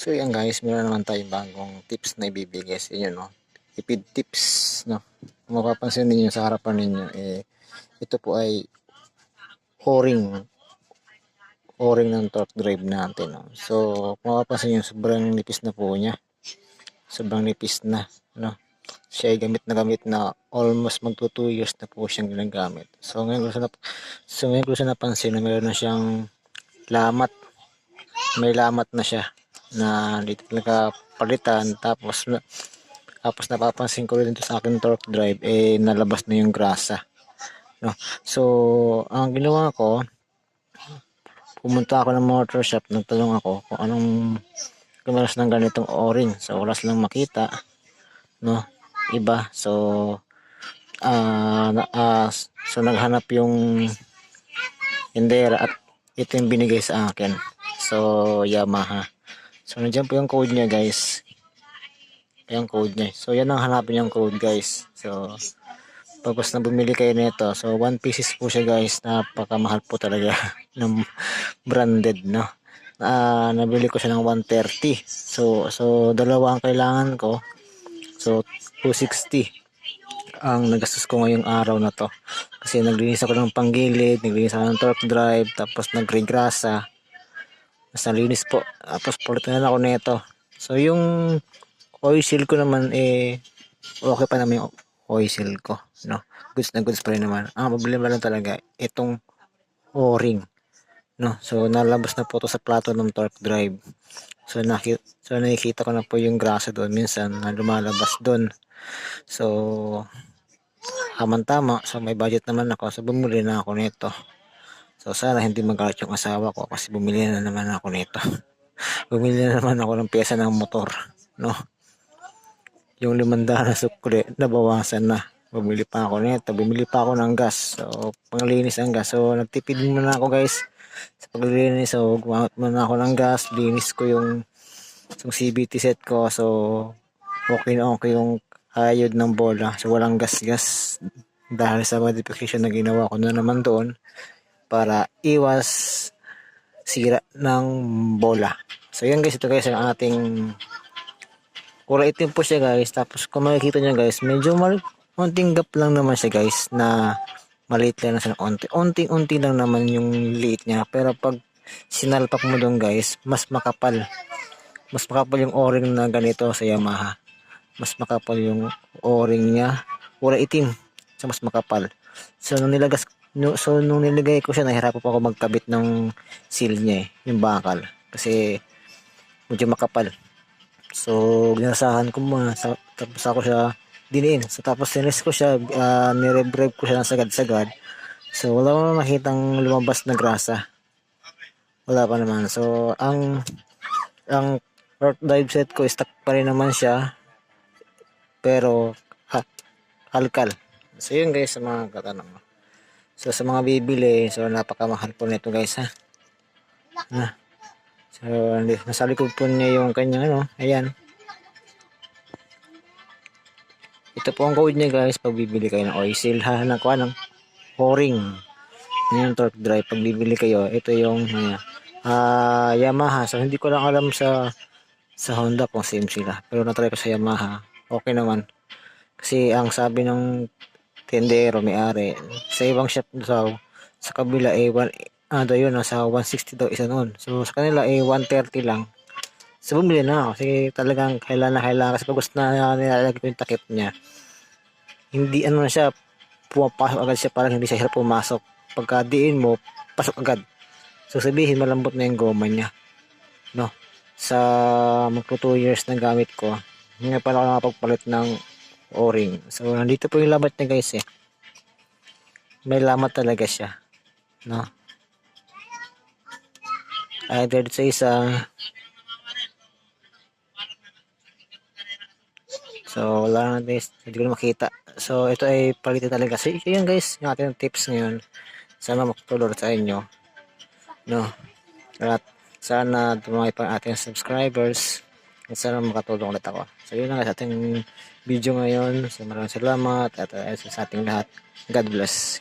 So yan guys, meron naman tayong bagong tips na ibibigay sa inyo, no? Tipid tips, no? Kung mapapansin ninyo sa harapan ninyo, ito po ay o-ring ng torque drive natin, no? So kung mapapansin nyo, sobrang nipis na po niya. Sobrang nipis na, no? Siya ay gamit na almost magto 2 years na po siyang ginagamit. So ngayon ko siya napansin na meron na siyang lamat. May lamat na siya na dito nagapalitan, tapos napapansin ko rin dito sa akin torque drive nalabas na yung grasa, no. So ang ginawa ko, pumunta ako ng motor shop, nagtanong ako kung anong kumalas ng ganitong o-ring. So wala silang makita, no, iba. So naghanap yung hindera at ito yung binigay sa akin. So Yamaha. So nandiyan po yung code niya guys. Yung code niya. So yan ang hanapin yung code guys. So pagkos na bumili kayo nito, so 1 pieces po siya guys. Napakamahal po talaga ng branded, no. Nabili ko siya ng 130. So dalawa ang kailangan ko. So 260 ang nagastos ko ngayong araw na to. Kasi naglinis ako ng panggilid, naglinis ako ng torque drive, tapos nagregrasa. Mas nalinis po. Tapos palitan na ako nito. So yung oil seal ko naman okay pa naman yung oil seal ko, no. Goods na goods pa rin naman. Ang problema lang talaga itong o-ring, no. So nalabas na po to sa plato ng torque drive. So nakikita ko na po yung grasa doon minsan na lumalabas doon. So tama. So may budget naman ako. So bumili na ako nito. So sana hindi magalit yung asawa ko kasi bumili na naman ako nito. Bumili na naman ako ng pyesa ng motor, no. Yung 500 na sukli, nabawasan na. Bumili pa ako nito. Bumili pa ako ng gas. So panglinis ang gas. So nagtipid muna ako guys sa paglilinis. So gumamit muna ako ng gas. Linis ko yung CVT set ko. So okay na okay yung ayod ng bola. So walang gas-gas dahil sa modification na ginawa ko na naman doon para iwas sira ng bola. So yan guys, ito guys ang ating kulay itim po siya guys. Tapos kung makikita nyo guys, medyo konting gap lang naman siya guys, na maliit lang na siya, unti lang naman yung liit niya. Pero pag sinalpak mo doon guys, mas makapal yung o-ring na ganito sa Yamaha. Mas makapal yung o-ring niya, kulay itim, so mas makapal. So nung nilagay ko siya, nahirapan po ako magkabit ng seal niya yung bakal, kasi medyo makapal. So ginasahan ko muna, tapos ako siya diniin. So tapos sinis ko siya, nirebrave ko siya ng sagad-sagad. So wala naman makitang lumabas na grasa, wala pa naman. So ang torque drive set ko, stock pa rin naman siya, pero halkal. So yun guys, sa mga katanong. So sa mga bibili, so napakamahal po nito guys, ha. So nasa likod po niya yung kanyang ayan. Ito po ang code niya guys pag bibili kayo ng oil seal, ng o-ring. Yung torque drive pag bibili kayo, ito yung Yamaha. So hindi ko lang alam sa Honda kung same sila, pero na-try ko sa Yamaha, okay naman. Kasi ang sabi ng tendero, may-ari, sa ibang shop sa kabila nasa 160 daw isa noon. So sa kanila 130 lang. So bumili na ako kasi talagang kailangan kasi pag gusto na nilalagay ko yung takip niya, hindi na siya pumapasok agad siya, parang hindi siya hirap pumasok. Pagka diin mo, pasok agad. So sabihin malambot na yung goma niya, no. Sa magpo 2 years na gamit ko, ngayon pa ako nakapagpalit ng o-ring. So nandito po yung lamat niya guys, may lamat talaga siya, no. Either sa isa, so wala na guys, hindi ko na makita. So ito ay palitan talaga. So yun guys, yung ating tips ngayon. Sana makatulong sa inyo, no. At sana dumami pa ating subscribers, at sana makatulong ulit ako. So yun na guys, ating video ngayon. So maraming salamat at sa ating lahat. God bless.